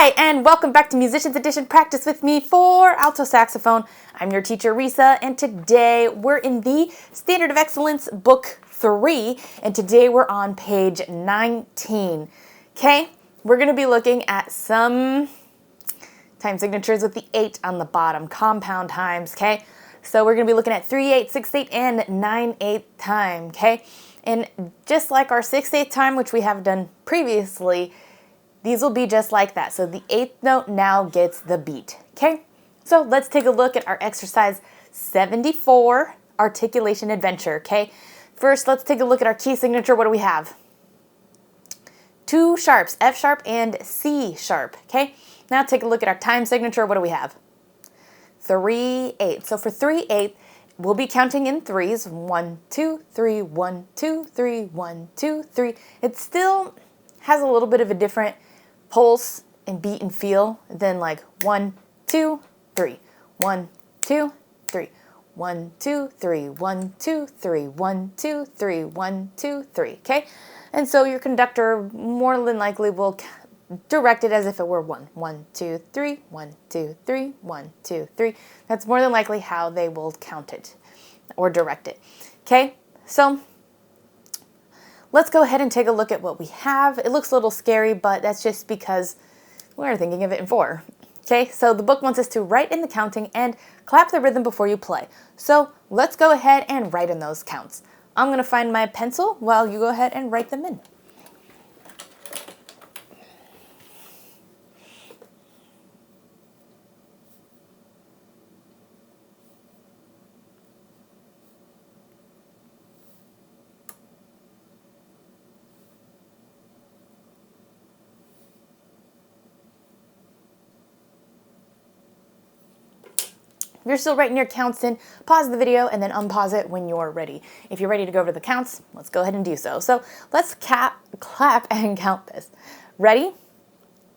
Hi, and welcome back to Musicians Edition Practice with me for Alto Saxophone. I'm your teacher, Reesa, and today we're in the Standard of Excellence Book 3, and today we're on page 19. Okay, we're going to be looking at some time signatures with the 8 on the bottom, compound times, okay? So we're going to be looking at 3/8, 6/8, and 9/8 time, okay? And just like our 6/8 time, which we have done previously, these will be just like that. So the 8th note now gets the beat, okay? So let's take a look at our exercise 74, Articulation Adventure, okay? First, let's take a look at our key signature. What do we have? 2 sharps, F sharp and C sharp, okay? Now take a look at our time signature. What do we have? 3/8. So for 3/8, we'll be counting in threes. 1, 2, 3, 1, 2, 3, 1, 2, 3. It still has a little bit of a different pulse and beat and feel than like 1, 2, 3, 1, 2, 3, 1, 2, 3, 1, 2, 3, 1, 2, 3, 1, 2, 3. Okay, and so your conductor more than likely will direct it as if it were 1, 1, 2, 3, 1, 2, 3, 1, 2, 3. That's more than likely how they will count it or direct it. Okay, so let's go ahead and take a look at what we have. It looks a little scary, but that's just because we're thinking of it in 4. Okay, so the book wants us to write in the counting and clap the rhythm before you play. So let's go ahead and write in those counts. I'm going to find my pencil while you go ahead and write them in. If you're still writing your counts in, pause the video and then unpause it when you're ready. If you're ready to go over the counts, let's go ahead and do so. So let's clap and count this. Ready?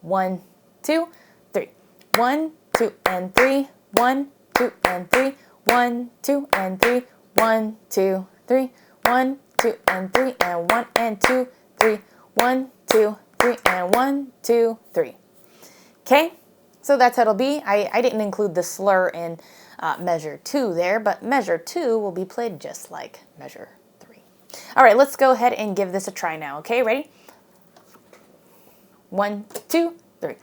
1, 2, 3. 1, 2, and 3. 1, 2, and 3. 1, 2, and 3. 1, 2, 3. 1, 2, and 3. And 1 and 2, 3. 1, 2, 3, and 1, 2, 3. Okay? So that's how it'll be. I didn't include the slur in measure 2 there, but measure 2 will be played just like measure 3. All right, let's go ahead and give this a try now. Okay, ready? 1, 2, 3.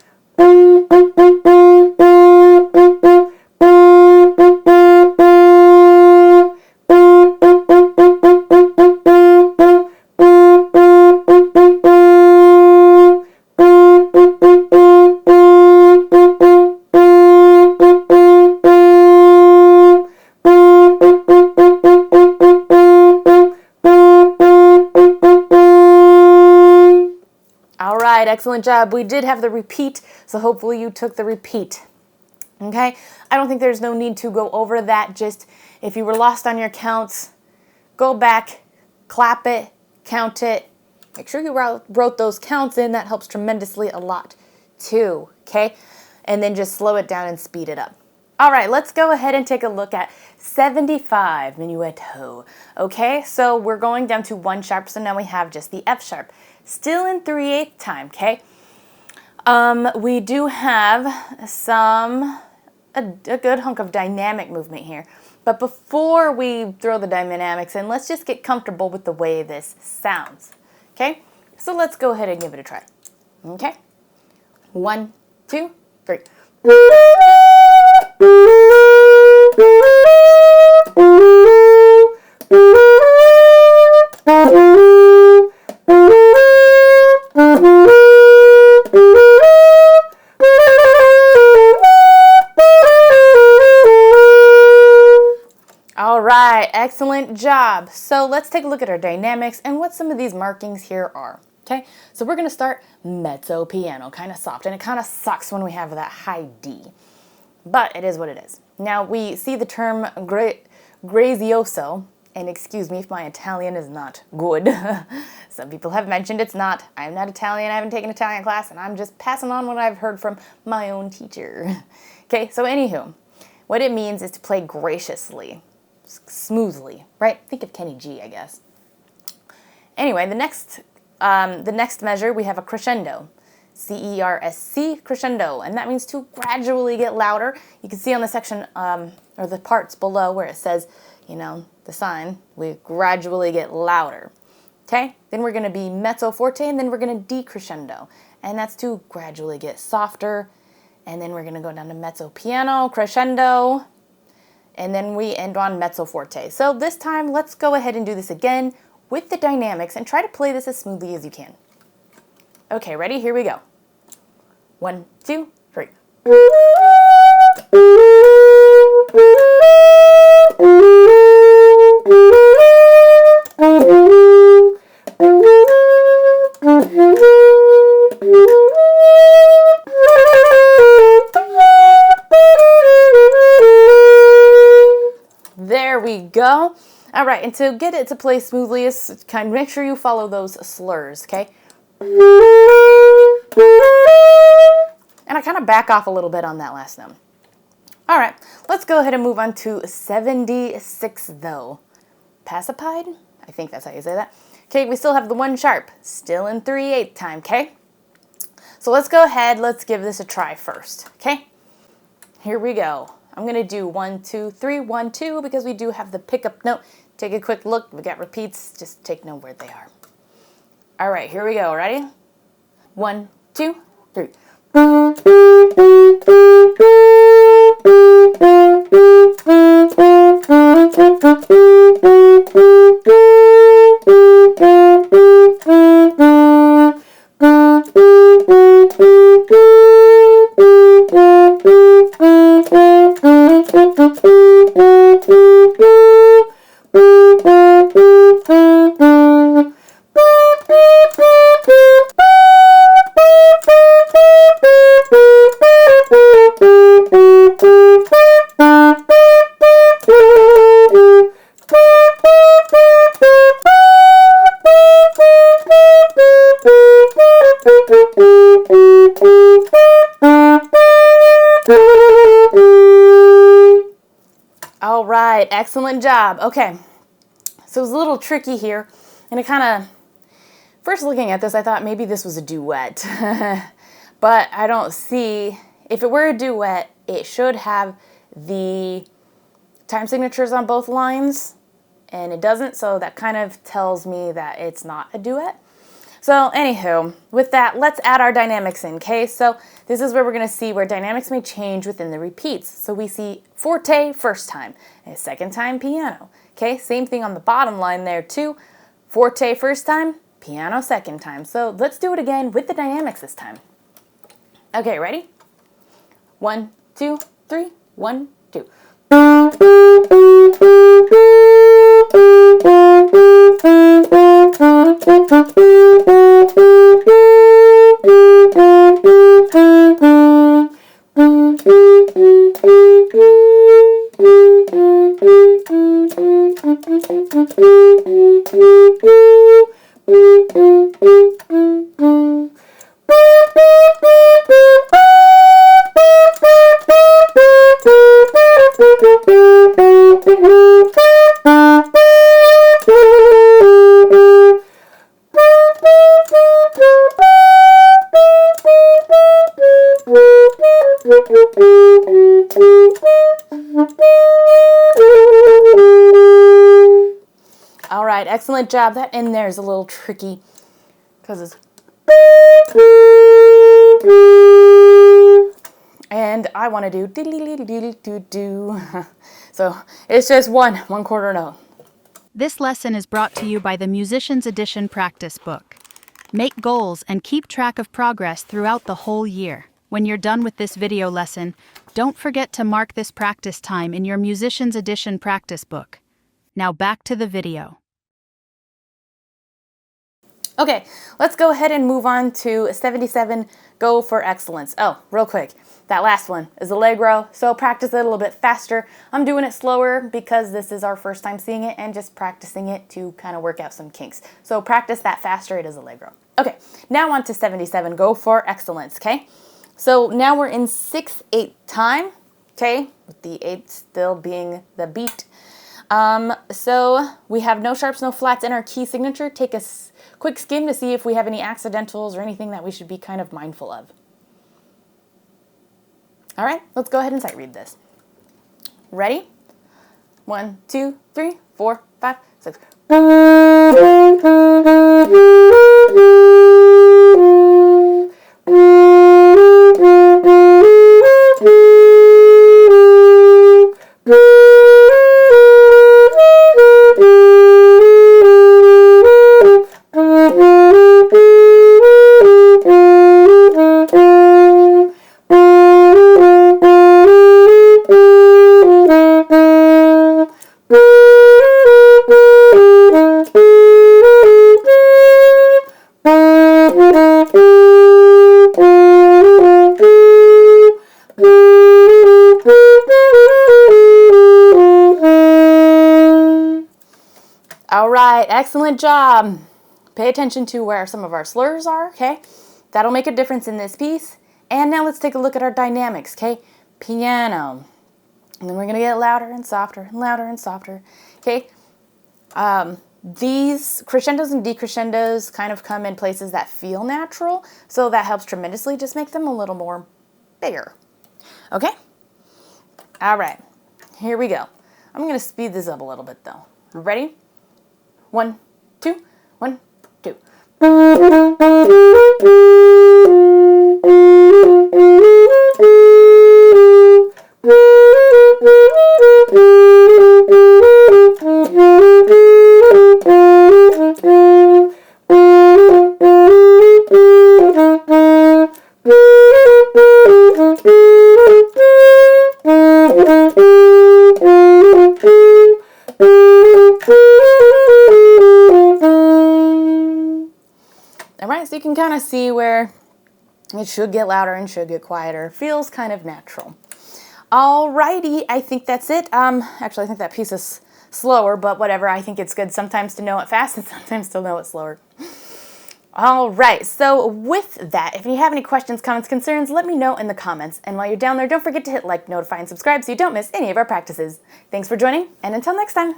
Excellent job. We did have the repeat, so hopefully you took the repeat. Okay? I don't think there's no need to go over that. Just if you were lost on your counts, go back, clap it, count it. Make sure you wrote those counts in. That helps tremendously a lot too. Okay? And then just slow it down and speed it up. All right, let's go ahead and take a look at 75, Minuetto. Okay, so we're going down to 1 sharp, so now we have just the F sharp. Still in 3/8 time, okay? We do have a good hunk of dynamic movement here. But before we throw the dynamics in, let's just get comfortable with the way this sounds, okay? So let's go ahead and give it a try, okay? 1, 2, 3. All right, excellent job. So let's take a look at our dynamics and what some of these markings here are. Okay, so we're going to start mezzo piano, kind of soft, and it kind of sucks when we have that high D, but it is what it is. Now we see the term grazioso, and excuse me if my Italian is not good. Some people have mentioned it's not. I'm not Italian, I haven't taken Italian class, and I'm just passing on what I've heard from my own teacher. Okay, so anywho, what it means is to play graciously, smoothly, right? Think of Kenny G, I guess. Anyway, the next measure, we have a crescendo. C-E-R-S-C, crescendo, and that means to gradually get louder. You can see on the section, or the parts below where it says, you know, the sign, we gradually get louder. Okay, then we're going to be mezzo forte, and then we're going to decrescendo, and that's to gradually get softer, and then we're going to go down to mezzo piano, crescendo, and then we end on mezzo forte. So this time, let's go ahead and do this again with the dynamics and try to play this as smoothly as you can. Okay, ready? Here we go. 1, 2, 3. There we go. All right, and to get it to play smoothly, is kind of make sure you follow those slurs, okay? And I kind of back off a little bit on that last note. All right, let's go ahead and move on to 76 though. Passepied? I think that's how you say that. Okay, we still have the 1 sharp, still in 3/8 time, okay? So let's go ahead, let's give this a try first, okay? Here we go. I'm gonna do 1, 2, 3, 1, 2, because we do have the pickup note. Take a quick look, we got repeats, just take note where they are. All right, here we go, ready? 1, 2, 3. All right, excellent job. Okay, so it was a little tricky here, and it kind of, first looking at this, I thought maybe this was a duet, but I don't see, if it were a duet, it should have the time signatures on both lines, and it doesn't, so that kind of tells me that it's not a duet. So anywho, with that, let's add our dynamics in, okay? So this is where we're gonna see where dynamics may change within the repeats. So we see forte first time, and second time piano, okay? Same thing on the bottom line there too. Forte first time, piano second time. So let's do it again with the dynamics this time. Okay, ready? 1, 2, 3, 1, 2. All right, excellent job. That in there is a little tricky because it's, and I want to do do. So it's just one quarter note. This lesson is brought to you by the Musician's Edition practice book. Make goals and keep track of progress throughout the whole year. When you're done with this video lesson, don't forget to mark this practice time in your Musician's Edition practice book. Now back to the video. Okay, let's go ahead and move on to 77, Go for Excellence. Oh, real quick, that last one is Allegro, so practice it a little bit faster. I'm doing it slower because this is our first time seeing it and just practicing it to kind of work out some kinks. So practice that faster, it is Allegro. Okay, now on to 77, Go for Excellence, okay? So now we're in 6/8 time, okay? With the 8 still being the beat. So we have no sharps, no flats in our key signature. Take a quick skim to see if we have any accidentals or anything that we should be kind of mindful of. All right, let's go ahead and sight read this. Ready? 1, 2, 3, 4, 5, 6. All right, excellent job. Pay attention to where some of our slurs are, okay? That'll make a difference in this piece. And now let's take a look at our dynamics, okay? Piano. And then we're gonna get louder and softer and louder and softer, okay? These crescendos and decrescendos kind of come in places that feel natural, so that helps tremendously. Just make them a little more bigger, okay? All right, here we go. I'm gonna speed this up a little bit though. Ready? 1, 2, 1, 2. Alright, so you can kind of see where it should get louder and should get quieter. Feels kind of natural. Alrighty, I think that's it. Actually, I think that piece is slower, but whatever. I think it's good sometimes to know it fast and sometimes to know it slower. Alright, so with that, if you have any questions, comments, concerns, let me know in the comments. And while you're down there, don't forget to hit like, notify, and subscribe so you don't miss any of our practices. Thanks for joining, and until next time.